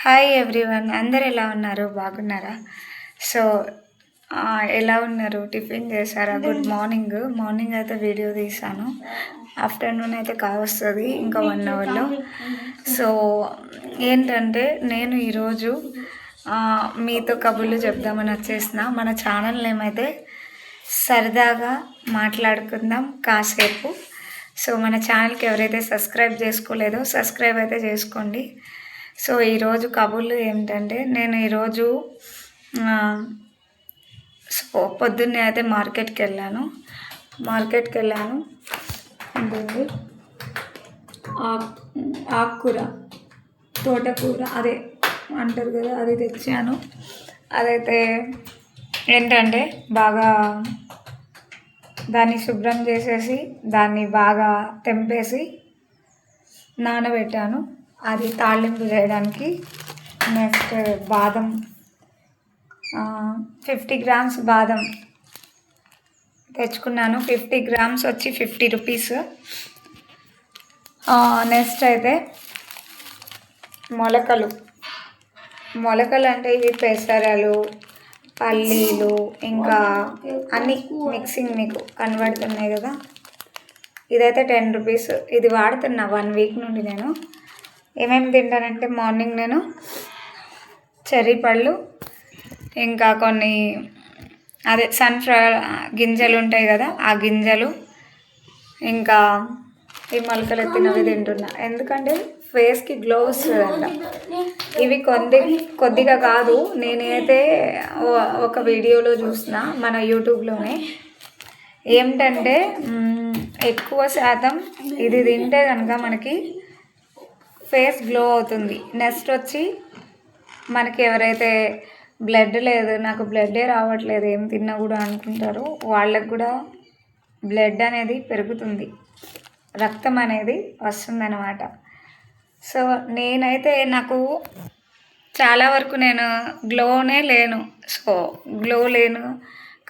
Hi everyone, అందరు ఎలా ఉన్నారు? బాగున్నారా? సో ఎలా ఉన్నారు? టిఫిన్ చేశారా? Good morning. మార్నింగ్ అయితే వీడియో తీసాను, ఆఫ్టర్నూన్ అయితే కావస్తుంది ఇంకా 1 అవర్లో. సో ఏంటంటే నేను ఈరోజు మీతో కబుర్లు చెప్దామని వచ్చేసిన. మన ఛానల్ ఏమైతే సరదాగా మాట్లాడుకుందాం కాసేపు. సో మన ఛానల్కి ఎవరైతే సబ్స్క్రైబ్ చేసుకోలేదో సబ్స్క్రైబ్ అయితే చేసుకోండి. సో ఈరోజు కబుర్లు ఏమిటంటే, నేను ఈరోజు పొద్దున్నే అయితే మార్కెట్కి వెళ్ళాను. ఆకుకూర, తోటకూర అదే అంటారు కదా, అది తెచ్చాను. అదైతే ఏంటంటే బాగా దాన్ని శుభ్రం చేసేసి దాన్ని బాగా తెంపేసి నానబెట్టాను, అది తాళింపు చేయడానికి. నెక్స్ట్ బాదం, 50 గ్రామ్స్ బాదం తెచ్చుకున్నాను. 50 గ్రామ్స్ వచ్చి 50 రూపీస్. నెక్స్ట్ అయితే మొలకలు అంటే ఇవి పెసరలు, పల్లీలు, ఇంకా అన్నీ మిక్సింగ్ మీకు కనబడుతున్నాయి కదా. ఇదైతే 10 రూపీస్. ఇది వాడుతున్నా 1 వీక్ నుండి. నేను ఏమేమి తింటానంటే, మార్నింగ్ నేను చెర్రీ పళ్ళు, ఇంకా కొన్ని అదే సన్ఫ్లవర్ గింజలు ఉంటాయి కదా, ఆ గింజలు, ఇంకా ఈ మొలకలు ఎత్తినవి తింటున్నా. ఎందుకంటే ఫేస్కి గ్లో వస్తుందంట. ఇవి కొద్దిగా కాదు, నేనైతే ఒక వీడియోలో చూసిన, మన యూట్యూబ్లోనే. ఏమిటంటే ఎక్కువ శాతం ఇది తింటే కనుక మనకి ఫేస్ గ్లో అవుతుంది. నెక్స్ట్ వచ్చి మనకి ఎవరైతే బ్లడ్ లేదు, నాకు బ్లడ్డే రావట్లేదు ఏం తిన్నా కూడా అనుకుంటారో, వాళ్ళకు కూడా బ్లడ్ అనేది పెరుగుతుంది, రక్తం అనేది వస్తుందన్నమాట. సో నేనైతే నాకు చాలా వరకు నేను గ్లో లేను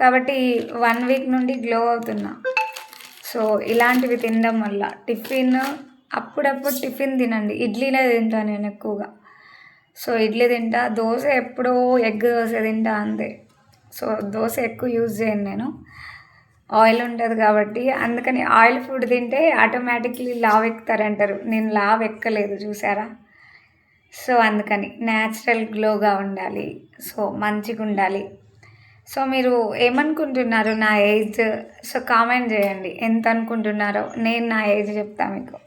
కాబట్టి 1 వీక్ నుండి గ్లో అవుతున్నా. సో ఇలాంటివి తినడం వల్ల టిఫిన్, అప్పుడప్పుడు టిఫిన్ తినండి. ఇడ్లీనే తింటాను నేను ఎక్కువగా. సో ఇడ్లీ తింటా, దోశ ఎప్పుడో ఎగ్ దోశ తింటా అంతే. సో దోశ ఎక్కువ యూజ్ చేయను నేను, ఆయిల్ ఉంటుంది కాబట్టి. అందుకని ఆయిల్ ఫుడ్ తింటే ఆటోమేటిక్లీ లావ్ ఎక్కుతారంటారు. నేను లావ్ ఎక్కలేదు, చూసారా. సో అందుకని న్యాచురల్ గ్లోగా ఉండాలి, సో మంచిగా ఉండాలి. సో మీరు ఏమనుకుంటున్నారు నా ఏజ్? సో కామెంట్ చేయండి ఎంత అనుకుంటున్నారో. నేను నా ఏజ్ చెప్తాను మీకు.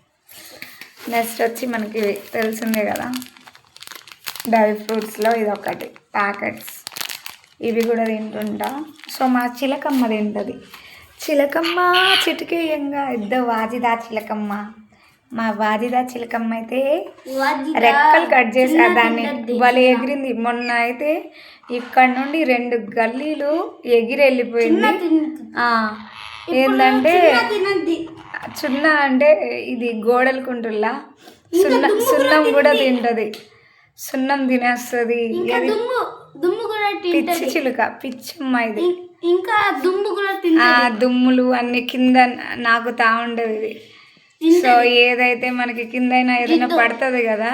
నెక్స్ట్ వచ్చి మనకి తెలిసిందే కదా, డ్రై ఫ్రూట్స్లో ఇదొకటి ప్యాకెట్స్, ఇవి కూడా తింటుంటా. సో మా చిలకమ్మ తింటుంది. చిలకమ్మ చిటికేయంగా వాజిదా చిలకమ్మ. మా వాజిదా చిలకమ్మ అయితే రెక్కలు కట్ చేసా, దాన్ని వాళ్ళు ఎగిరింది. మొన్న అయితే ఇక్కడ నుండి 2 గల్లీలు ఎగిరి వెళ్ళిపోయింది. ఏంటంటే చున్న అంటే ఇది గోడల కుంటుల్లా సున్నం కూడా తింటుంది, సున్నం తినేస్తుంది. పిచ్చి చిలుక, పిచ్చమ్మ ఇది. ఇంకా దుమ్ములు అన్ని కింద నాకుతా ఉండదు ఇది. సో ఏదైతే మనకి కిందైనా ఏదైనా పడుతుంది కదా,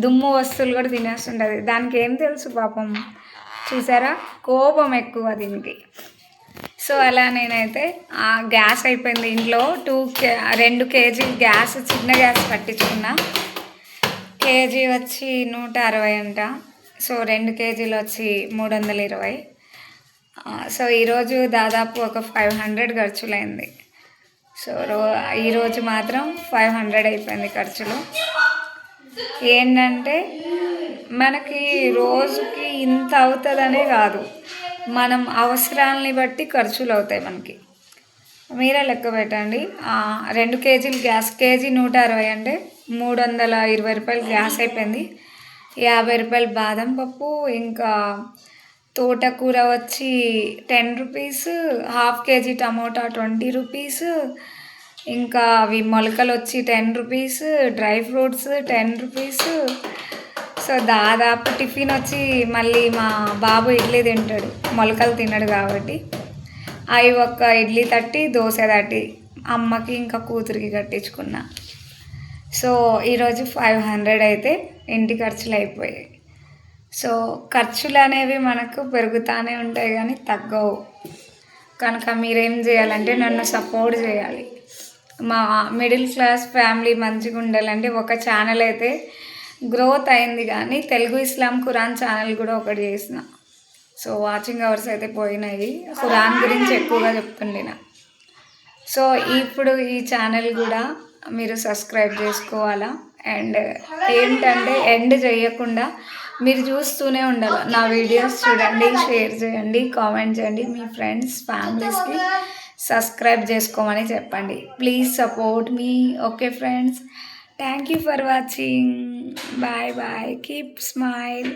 దుమ్ము వస్తువులు కూడా తినేస్తుంటుంది. దానికి ఏం తెలుసు పాపం, చూసారా, కోపం ఎక్కువ దీనికి. సో అలా నేనైతే గ్యాస్ అయిపోయింది ఇంట్లో. 2 కేజీలు గ్యాస్, చిన్న గ్యాస్ పట్టించుకున్నా. కేజీ వచ్చి 160 అంట. సో 2 కేజీలు వచ్చి 320. సో ఈరోజు దాదాపు ఒక 500 ఖర్చులైంది. సో ఈరోజు మాత్రం 500 అయిపోయింది ఖర్చులు. ఏంటంటే మనకి రోజుకి ఇంత అవుతుందనే కాదు, మనం అవసరాలని బట్టి ఖర్చులు అవుతాయి మనకి. మీరే లెక్క పెట్టండి. 2 కేజీలు గ్యాస్, కేజీ 160 అంటే 320 రూపాయలు గ్యాస్ అయిపోయింది. 50 రూపాయలు బాదం పప్పు, ఇంకా తోటకూర వచ్చి 10 రూపీస్, 1/2 కేజీ టమోటా 20 రూపీస్, ఇంకా అవి మొలకలు వచ్చి 10 rupees, dry fruits 10 rupees. So దాదాపు టిఫిన్ వచ్చి, మళ్ళీ మా బాబు ఇడ్లీ తింటాడు, మొలకలు తినడు కాబట్టి అవి ఒక ఇడ్లీ 30, దోశ 30, అమ్మకి ఇంకా కూతురికి కట్టించుకున్నా. సో ఈరోజు 500 అయితే ఇంటి ఖర్చులు అయిపోయాయి. సో ఖర్చులు అనేవి మనకు పెరుగుతూనే ఉంటాయి కానీ తగ్గవు. కనుక మీరేం చేయాలంటే నన్ను సపోర్ట్ చేయాలి. మా మిడిల్ క్లాస్ ఫ్యామిలీ మంచిగా ఉండాలంటే ఒక ఛానల్ అయితే గ్రోత్ అయింది, కానీ తెలుగు ఇస్లాం ఖురాన్ ఛానల్ కూడా ఒకటి చేసిన. సో వాచింగ్ అవర్స్ అయితే పోయినాయి. ఖురాన్ గురించి ఎక్కువగా చెప్తుండిన. సో ఇప్పుడు ఈ ఛానల్ కూడా మీరు సబ్స్క్రైబ్ చేసుకోవాలా. అండ్ ఏంటంటే ఎండ్ చేయకుండా మీరు చూస్తూనే ఉండాలి. నా వీడియోస్ చూడండి, షేర్ చేయండి, కామెంట్ చేయండి, మీ ఫ్రెండ్స్ ఫ్యామిలీస్కి సబ్స్క్రైబ్ చేసుకోమని చెప్పండి. Please support me. Okay friends, thank you for watching. Bye bye. Keep smile.